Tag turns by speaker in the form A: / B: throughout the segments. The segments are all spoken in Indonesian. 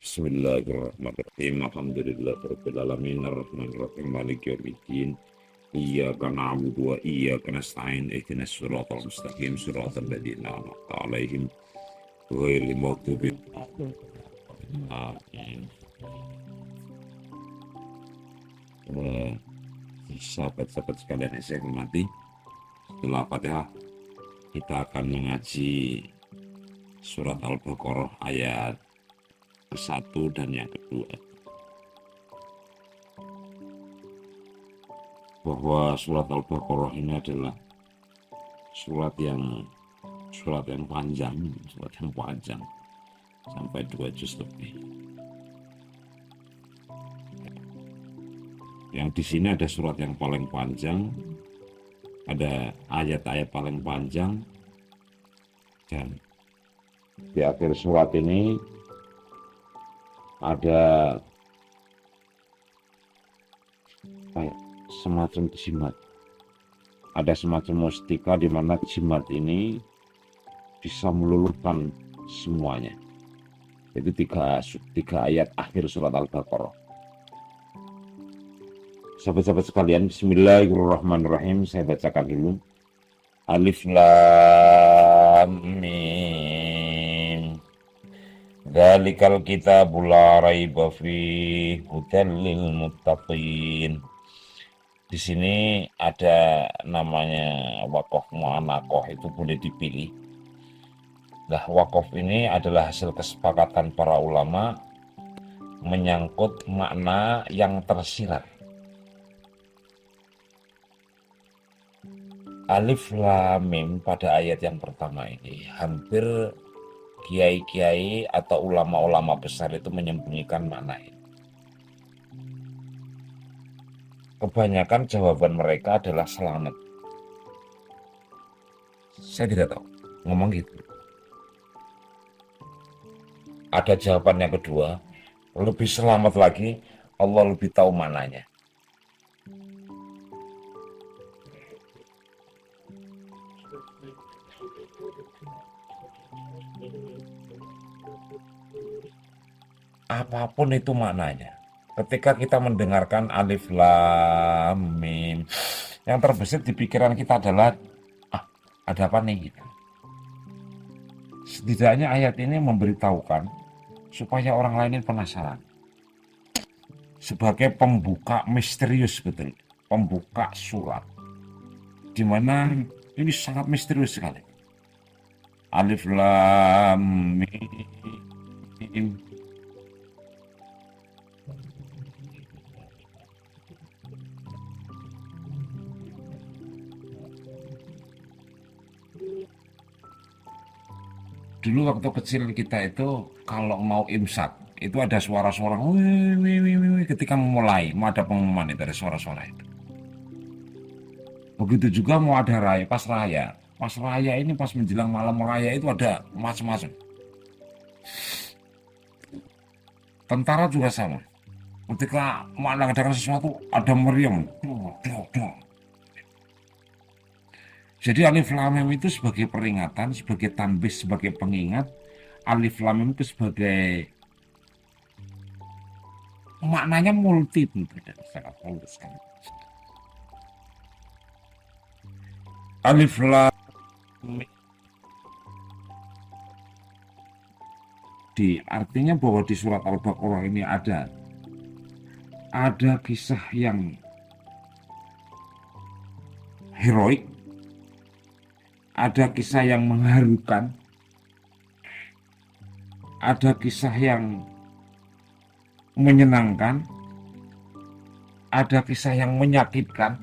A: Bismillahirrahmanirrahim. Alhamdulillahirabbil alamin arrahmanirrahim maliki yaumiddin. Iyyaka na'budu wa iyyaka nasta'in ihdinas siratal mustaqim siratal ladzina an'amta 'alaihim ghairil maghdubi 'alaihim. Sahabat-sahabat sekalian yang saya hormati, setelah Fatihah kita akan mengaji surat Al-Baqarah ayat ke-1 dan yang kedua, bahwa surat Al-Baqarah ini adalah surat yang panjang sampai 2 juz lebih. Yang di sini ada surat yang paling panjang, ada ayat-ayat paling panjang, dan di akhir surat ini ada semacam jimat, ada semacam mustika di mana jimat ini bisa meluluhkan semuanya. Itu tiga ayat akhir surat Al-Baqarah. Sahabat-sahabat sekalian, bismillahirrahmanirrahim. Saya bacakan dulu. Alif lam mim. Dzalikal kitabul la raiba fihi hudal lil muttaqin. Di sini ada namanya waqaf mu'anaqah, itu boleh dipilih. Nah, waqaf ini adalah hasil kesepakatan para ulama menyangkut makna yang tersirat. Alif lam mim pada ayat yang pertama ini hampir kiai-kiai atau ulama-ulama besar itu menyembunyikan makna ini. Kebanyakan jawaban mereka adalah selamat. Saya tidak tahu, ngomong gitu. Ada jawaban yang kedua, lebih selamat lagi, Allah lebih tahu maknanya. Apapun itu maknanya, ketika kita mendengarkan alif lam mim, yang terbesit di pikiran kita adalah ada apa nih gitu. Setidaknya ayat ini memberitahukan supaya orang lain penasaran. Sebagai pembuka misterius, betul, pembuka surat, dimana ini sangat misterius sekali. Alif lam mim. Dulu waktu kecil kita itu kalau mau imsak itu ada suara-suara wih, ketika memulai, mau ada pengumuman itu ada suara-suara itu. Begitu juga mau ada raya, pas raya ini pas menjelang malam raya itu ada macam-macam. Tentara juga sama. Ketika mengadakan sesuatu ada meriam. Jadi alif lam mim itu sebagai peringatan, sebagai tanbih, sebagai pengingat. Alif lam mim itu sebagai maknanya multi, sangat mulus sekali. Alif lam mim artinya bahwa di surat Al-Baqarah ini ada kisah yang heroik, ada kisah yang mengharukan, ada kisah yang menyenangkan, ada kisah yang menyakitkan,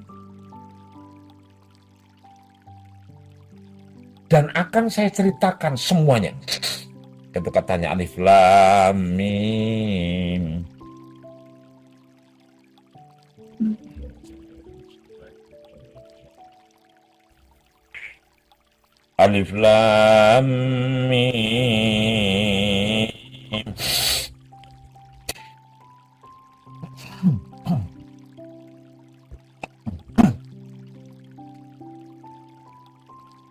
A: dan akan saya ceritakan semuanya. Itu katanya alif lam mim. Alif lam mim.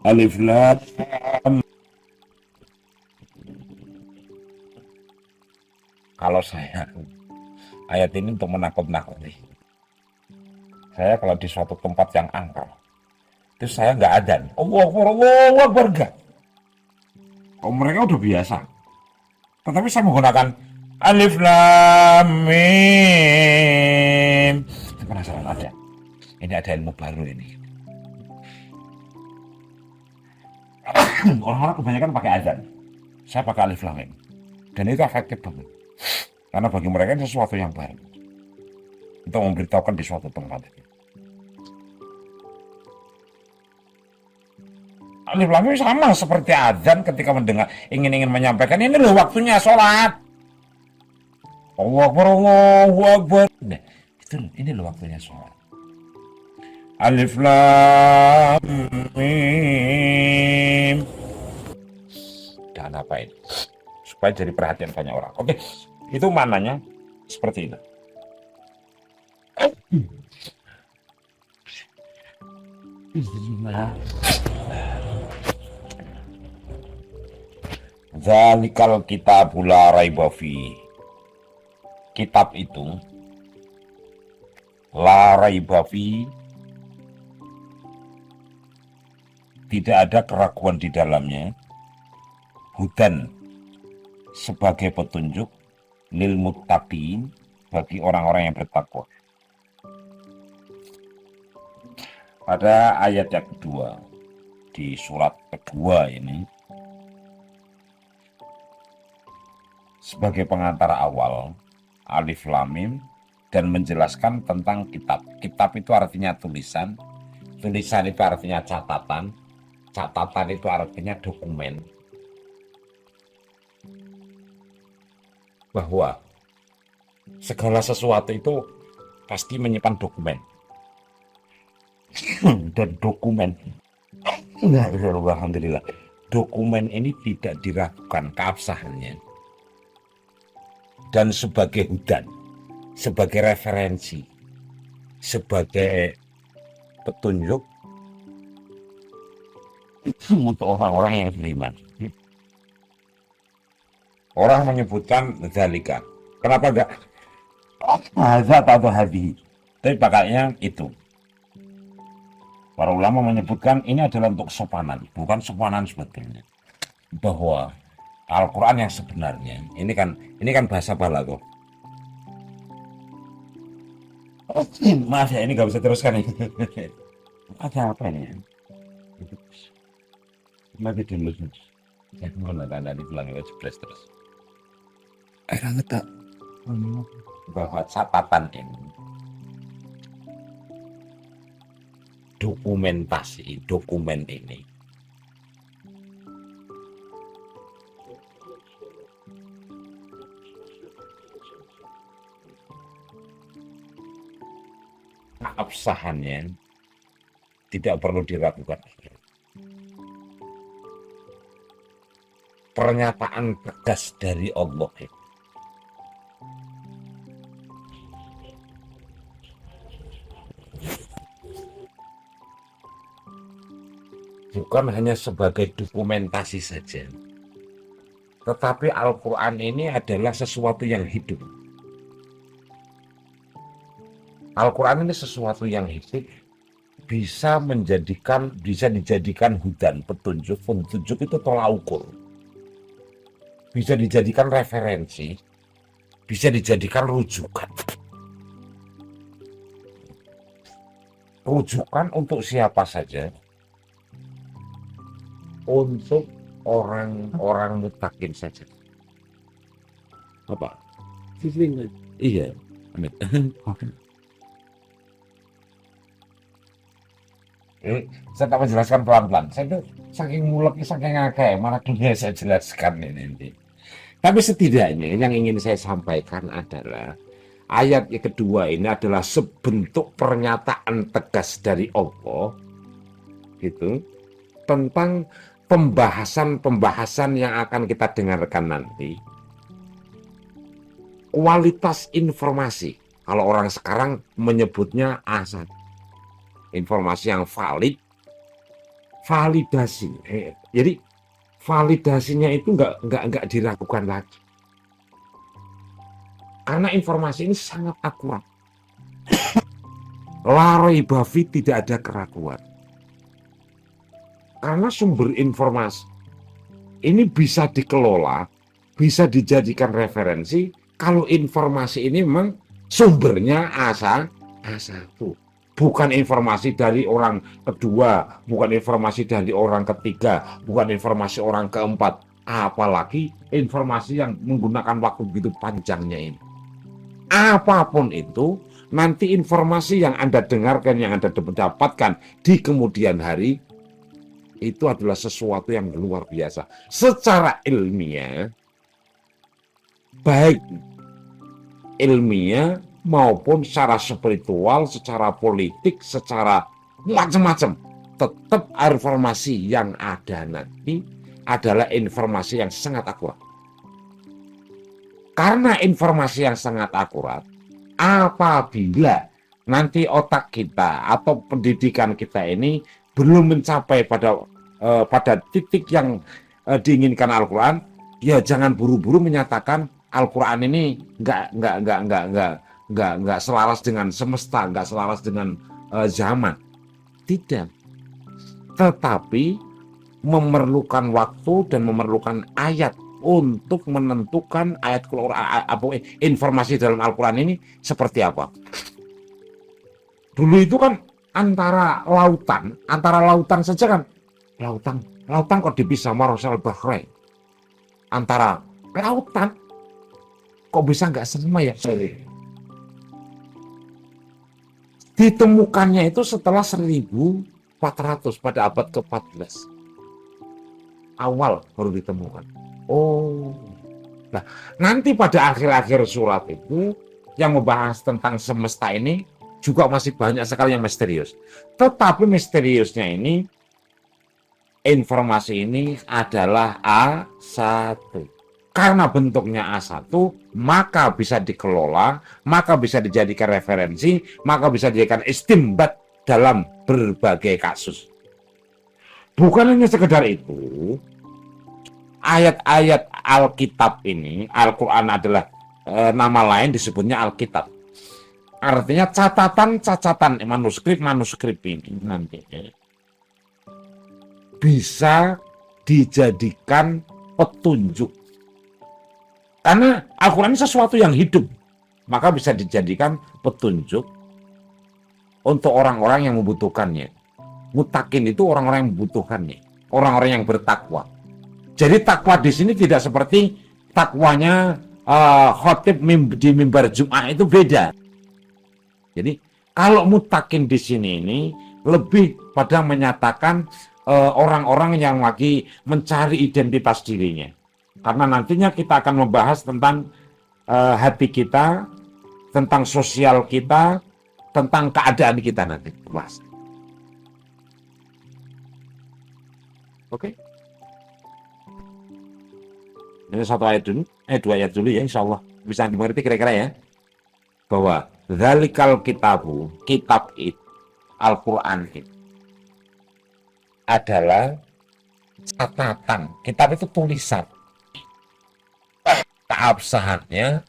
A: Alif lam. Kalau saya ayat ini untuk menakut-nakuti. Saya kalau di suatu tempat yang angker, itu saya nggak adzan. Allah Akbar enggak. Oh, mereka udah biasa. Tetapi saya menggunakan alif lam mim. Saya penasaran ada. Ini ada ilmu baru ini. Orang-orang kebanyakan pakai azan. Saya pakai alif lam mim. Dan itu efektif banget. Karena bagi mereka itu sesuatu yang baru. Untuk memberitahukan di suatu tempat. Alif lam mim sama seperti azan ketika mendengar ingin menyampaikan ini loh waktunya sholat. Allahu Akbar. Nah, itu loh, ini loh waktunya sholat. Alif lam mim. Dan apa ini? Supaya jadi perhatian banyak orang. Oke, itu maknanya seperti itu. Zalikal kitabul la raiba fi. Kitab itu la raiba fi, tidak ada keraguan di dalamnya, hudan sebagai petunjuk, lil muttaqin bagi orang-orang yang bertakwa. Pada ayat yang kedua di surat kedua ini sebagai pengantar awal alif lam mim dan menjelaskan tentang kitab. Kitab itu artinya tulisan, tulisan itu artinya catatan, catatan itu artinya dokumen. Bahwa segala sesuatu itu pasti menyimpan dokumen. Dan dokumen, alhamdulillah, dokumen ini tidak diragukan keabsahannya. Dan sebagai hudan, sebagai referensi, sebagai petunjuk untuk orang-orang yang beriman. Orang menyebutkan zalika. Kenapa enggak hazat atau hadhi? Tapi pakainya itu. Para ulama menyebutkan ini adalah untuk sopanan, bukan sopanan sebetulnya. Bahwa Al-Quran yang sebenarnya, ini kan bahasa balaghah. Maaf ya, ini nggak bisa teruskan nih. Ada apa ini? Mati dulu. Ya, mau tanda dibilang itu jebres terus. Tak. Bahwa catatan ini, dokumentasi, dokumen ini keabsahannya tidak perlu diragukan. Pernyataan tegas dari Allah bukan hanya sebagai dokumentasi saja, tetapi Al-Quran ini adalah sesuatu yang hidup. Al-Quran ini sesuatu yang hidup, bisa dijadikan hudan, petunjuk. Petunjuk itu tolak ukur, bisa dijadikan referensi, bisa dijadikan rujukan. Rujukan untuk siapa saja, untuk orang-orang muttaqin saja. Apa? Iya, amin. Saya tak menjelaskan pelan-pelan. Saya itu saking muleknya, saking ngakak, malah dunia saya jelaskan ini. Tapi setidaknya yang ingin saya sampaikan adalah ayat yang kedua ini adalah sebentuk pernyataan tegas dari Allah, gitu, tentang pembahasan yang akan kita dengarkan nanti. Kualitas informasi, kalau orang sekarang menyebutnya asal. Informasi yang valid, validasi. Jadi validasinya itu nggak diragukan lagi. Karena informasi ini sangat akurat. Laroi Buffy tidak ada keraguan. Karena sumber informasi ini bisa dikelola, bisa dijadikan referensi kalau informasi ini memang sumbernya A1. Bukan informasi dari orang kedua, bukan informasi dari orang ketiga, bukan informasi orang keempat. Apalagi informasi yang menggunakan waktu begitu panjangnya ini. Apapun itu, nanti informasi yang Anda dengarkan, yang Anda dapatkan di kemudian hari, itu adalah sesuatu yang luar biasa. Secara ilmiah, baik ilmiah maupun secara spiritual, secara politik, secara macam-macam, tetap informasi yang ada nanti adalah informasi yang sangat akurat. Karena informasi yang sangat akurat, apabila nanti otak kita atau pendidikan kita ini belum mencapai pada titik yang diinginkan Al-Quran, ya jangan buru-buru menyatakan Al-Quran ini nggak selaras dengan semesta, nggak selaras dengan zaman. Tidak. Tetapi memerlukan waktu dan memerlukan ayat untuk menentukan ayat informasi dalam Al-Quran ini seperti apa. Dulu itu kan antara lautan saja kan, lautan kok dipisah marosal Bahrain, antara lautan kok bisa nggak sama ya. Ditemukannya itu setelah 1400 pada abad ke-14 awal baru ditemukan. Oh, nah nanti pada akhir-akhir surat itu yang membahas tentang semesta ini juga masih banyak sekali yang misterius. Tetapi misteriusnya ini, informasi ini adalah A1. Karena bentuknya A1, maka bisa dikelola, maka bisa dijadikan referensi, maka bisa dijadikan istimbat dalam berbagai kasus. Bukan hanya sekedar itu, ayat-ayat Alkitab ini, Al-Quran adalah nama lain disebutnya Alkitab. Artinya catatan manuskrip ini nanti bisa dijadikan petunjuk. Karena Al-Quran ini sesuatu yang hidup, maka bisa dijadikan petunjuk untuk orang-orang yang membutuhkannya. Mutakin itu orang-orang yang membutuhkannya, orang-orang yang bertakwa. Jadi takwa di sini tidak seperti takwanya khotib di mimbar Jum'ah, itu beda. Jadi kalau mutakin di sini ini lebih pada menyatakan orang-orang yang lagi mencari identitas dirinya. Karena nantinya kita akan membahas tentang hati kita, tentang sosial kita, tentang keadaan kita nanti. Bahas. Oke. Ini satu ayat dulu, dua ayat dulu ya, insya Allah bisa dimengerti kira-kira ya. Bahwa dzalikal kitabu, kitab itu, Al-Quran itu adalah catatan. Kitab itu tulisan. Keabsahannya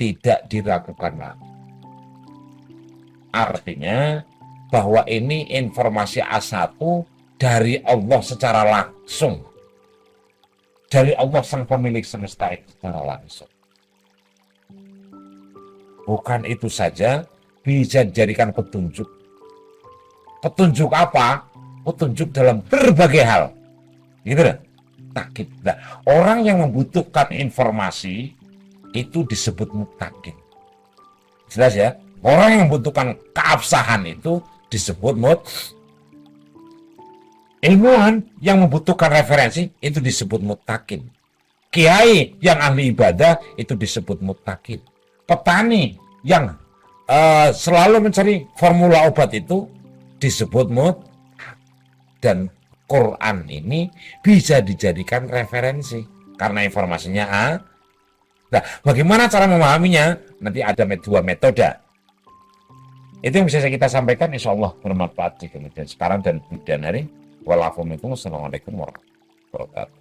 A: tidak diragukan lagi. Artinya bahwa ini informasi A1 dari Allah secara langsung. Dari Allah sang pemilik semesta itu secara langsung. Bukan itu saja, bisa dijadikan petunjuk. Petunjuk apa? Petunjuk dalam berbagai hal. Gitu kan? Mutakin. Nah, orang yang membutuhkan informasi itu disebut mutakin. Jelas ya? Orang yang membutuhkan keabsahan itu disebut ilmuwan yang membutuhkan referensi itu disebut mutakin. Kiai yang ahli ibadah itu disebut mutakin. Petani yang selalu mencari formula obat itu disebut dan Quran ini bisa dijadikan referensi karena informasinya A. Nah, bagaimana cara memahaminya? Nanti ada dua metode. Itu yang bisa kita sampaikan, insya Allah bermanfaat di kemudian sekarang dan kemudian hari. Wassalamualaikum warahmatullahi wabarakatuh.